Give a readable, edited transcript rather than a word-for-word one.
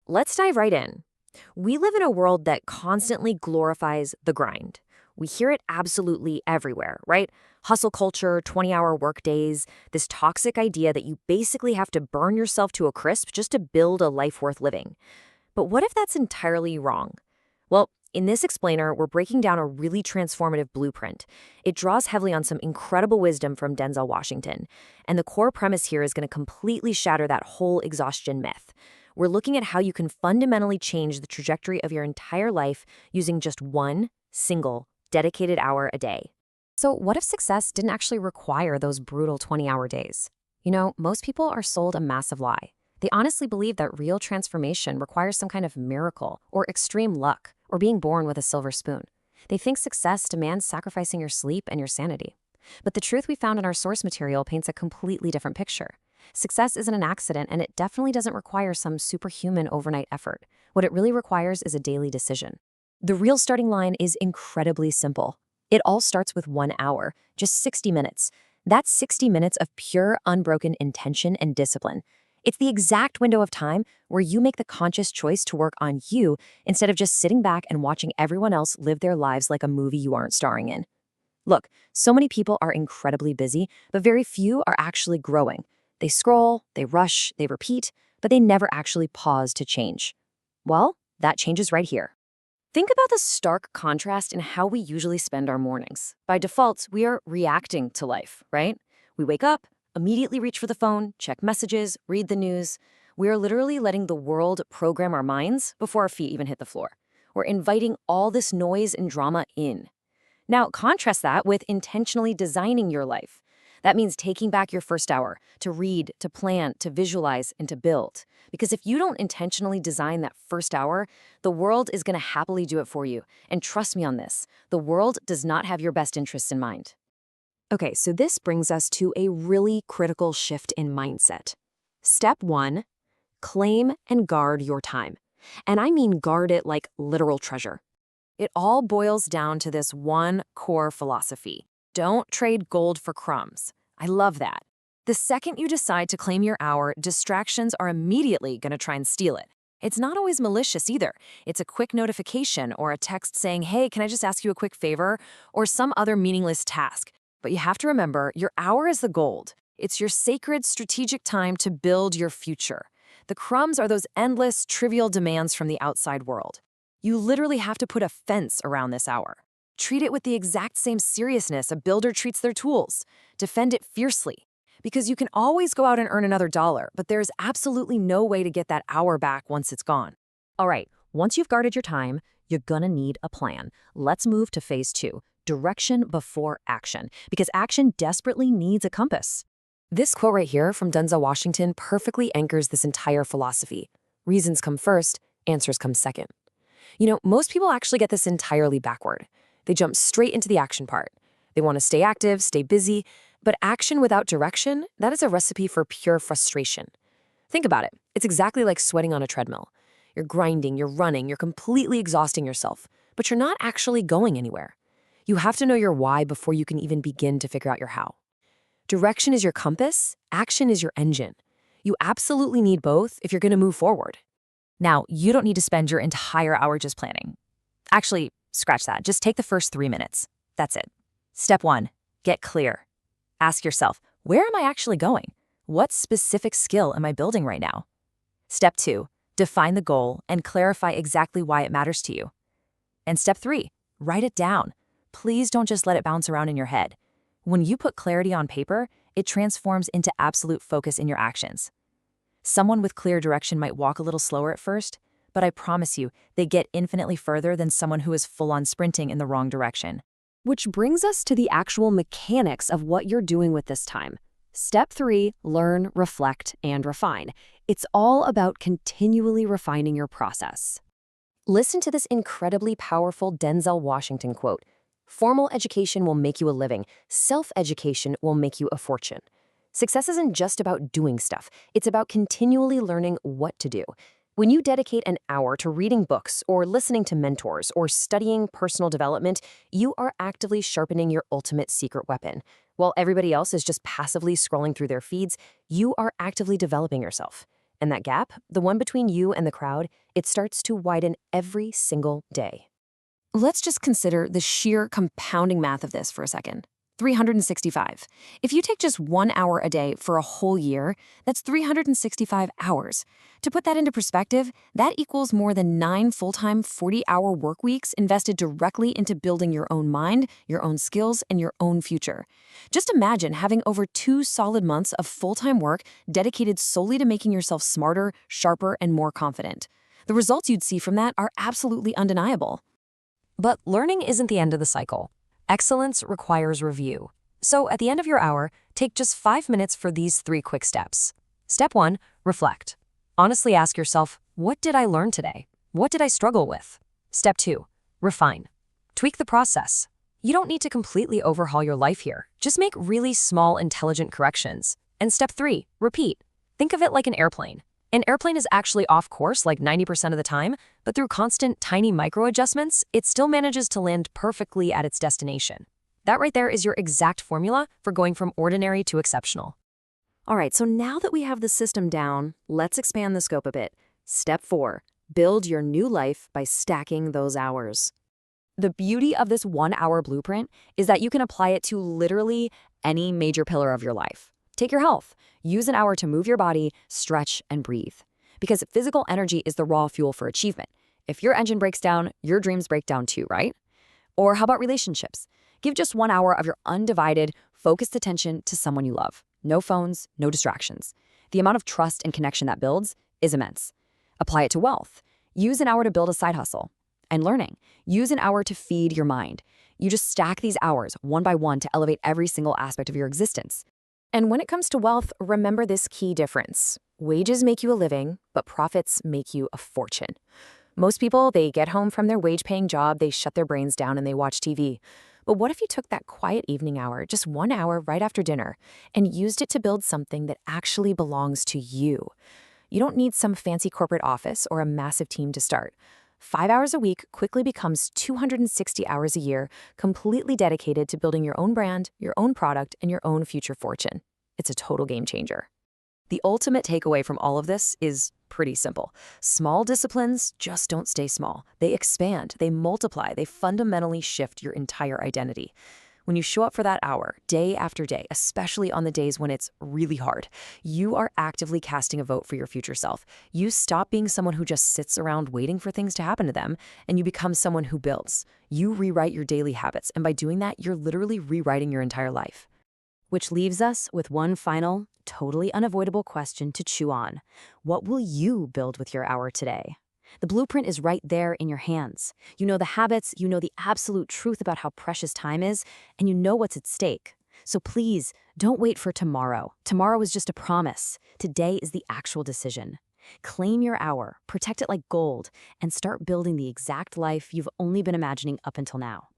let's dive right in. We live in a world that constantly glorifies the grind. We hear it absolutely everywhere, right? Hustle culture, 20-hour workdays, this toxic idea that you basically have to burn yourself to a crisp just to build a life worth living. But what if that's entirely wrong? Well, in this explainer, we're breaking down a really transformative blueprint. It draws heavily on some incredible wisdom from Denzel Washington. And the core premise here is going to completely shatter that whole exhaustion myth. We're looking at how you can fundamentally change the trajectory of your entire life using just one single dedicated hour a day. So what if success didn't actually require those brutal 20-hour days? Most people are sold a massive lie. They honestly believe that real transformation requires some kind of miracle or extreme luck or being born with a silver spoon. They think success demands sacrificing your sleep and your sanity. But the truth we found in our source material paints a completely different picture. Success isn't an accident, and it definitely doesn't require some superhuman overnight effort. What it really requires is a daily decision. The real starting line is incredibly simple. It all starts with 1 hour, just 60 minutes. That's 60 minutes of pure, unbroken intention and discipline. It's the exact window of time where you make the conscious choice to work on you instead of just sitting back and watching everyone else live their lives like a movie you aren't starring in. Look, so many people are incredibly busy, but very few are actually growing. They scroll, they rush, they repeat, but they never actually pause to change. Well, that changes right here. Think about the stark contrast in how we usually spend our mornings. By default, we are reacting to life, right? We wake up, immediately reach for the phone, check messages, read the news. We are literally letting the world program our minds before our feet even hit the floor. We're inviting all this noise and drama in. Now, contrast that with intentionally designing your life. That means taking back your first hour to read, to plan, to visualize, and to build. Because if you don't intentionally design that first hour, the world is going to happily do it for you. And trust me on this, the world does not have your best interests in mind. Okay, so this brings us to a really critical shift in mindset. Step 1, claim and guard your time. And I mean guard it like literal treasure. It all boils down to this one core philosophy. Don't trade gold for crumbs. I love that. The second you decide to claim your hour, distractions are immediately going to try and steal it. It's not always malicious either. It's a quick notification or a text saying, hey, can I just ask you a quick favor? Or some other meaningless task. But you have to remember, your hour is the gold. It's your sacred, strategic time to build your future. The crumbs are those endless, trivial demands from the outside world. You literally have to put a fence around this hour. Treat it with the exact same seriousness a builder treats their tools. Defend it fiercely. Because you can always go out and earn another dollar, but there's absolutely no way to get that hour back once it's gone. All right, once you've guarded your time, you're gonna need a plan. Let's move to phase 2, direction before action, because action desperately needs a compass. This quote right here from Denzel Washington perfectly anchors this entire philosophy. Reasons come first, answers come second. Most people actually get this entirely backward. They jump straight into the action part. They want to stay active, stay busy, but action without direction, that is a recipe for pure frustration. Think about it. It's exactly like sweating on a treadmill. You're grinding, you're running, you're completely exhausting yourself, but you're not actually going anywhere. You have to know your why before you can even begin to figure out your how. Direction is your compass, action is your engine. You absolutely need both if you're going to move forward. Now, you don't need to spend your entire hour just planning. Actually, scratch that. Just take the first 3 minutes. That's it. Step 1, get clear. Ask yourself, where am I actually going? What specific skill am I building right now? Step 2, define the goal and clarify exactly why it matters to you. And step 3, write it down. Please don't just let it bounce around in your head. When you put clarity on paper, it transforms into absolute focus in your actions. Someone with clear direction might walk a little slower at first, but I promise you, they get infinitely further than someone who is full-on sprinting in the wrong direction. Which brings us to the actual mechanics of what you're doing with this time. Step 3, learn, reflect, and refine. It's all about continually refining your process. Listen to this incredibly powerful Denzel Washington quote. Formal education will make you a living. Self-education will make you a fortune. Success isn't just about doing stuff. It's about continually learning what to do. When you dedicate an hour to reading books or listening to mentors or studying personal development, you are actively sharpening your ultimate secret weapon. While everybody else is just passively scrolling through their feeds, you are actively developing yourself. And that gap, the one between you and the crowd, it starts to widen every single day. Let's just consider the sheer compounding math of this for a second. 365. If you take just 1 hour a day for a whole year, that's 365 hours. To put that into perspective, that equals more than 9 full-time 40-hour work weeks invested directly into building your own mind, your own skills, and your own future. Just imagine having over 2 solid months of full-time work dedicated solely to making yourself smarter, sharper, and more confident. The results you'd see from that are absolutely undeniable. But learning isn't the end of the cycle. Excellence requires review. So at the end of your hour, take just 5 minutes for these 3 quick steps. Step 1, reflect. Honestly ask yourself, what did I learn today? What did I struggle with? Step 2, refine. Tweak the process. You don't need to completely overhaul your life here. Just make really small, intelligent corrections. And step 3, repeat. Think of it like an airplane. An airplane is actually off course like 90% of the time, but through constant tiny micro-adjustments, it still manages to land perfectly at its destination. That right there is your exact formula for going from ordinary to exceptional. All right, so now that we have the system down, let's expand the scope a bit. Step 4, build your new life by stacking those hours. The beauty of this 1-hour blueprint is that you can apply it to literally any major pillar of your life. Take your health. Use an hour to move your body, stretch, and breathe. Because physical energy is the raw fuel for achievement. If your engine breaks down, your dreams break down too, right? Or how about relationships? Give just 1 hour of your undivided, focused attention to someone you love. No phones, no distractions. The amount of trust and connection that builds is immense. Apply it to wealth. Use an hour to build a side hustle. And learning. Use an hour to feed your mind. You just stack these hours one by one to elevate every single aspect of your existence. And when it comes to wealth, remember this key difference. Wages make you a living, but profits make you a fortune. Most people, they get home from their wage-paying job, they shut their brains down and they watch TV. But what if you took that quiet evening hour, just 1 hour right after dinner, and used it to build something that actually belongs to you? You don't need some fancy corporate office or a massive team to start. 5 hours a week quickly becomes 260 hours a year, completely dedicated to building your own brand, your own product, and your own future fortune. It's a total game changer. The ultimate takeaway from all of this is pretty simple. Small disciplines just don't stay small. They expand, they multiply, they fundamentally shift your entire identity. When you show up for that hour, day after day, especially on the days when it's really hard, you are actively casting a vote for your future self. You stop being someone who just sits around waiting for things to happen to them, and you become someone who builds. You rewrite your daily habits, and by doing that, you're literally rewriting your entire life. Which leaves us with one final, totally unavoidable question to chew on. What will you build with your hour today? The blueprint is right there in your hands. You know the habits, you know the absolute truth about how precious time is, and you know what's at stake. So please, don't wait for tomorrow. Tomorrow is just a promise. Today is the actual decision. Claim your hour, protect it like gold, and start building the exact life you've only been imagining up until now.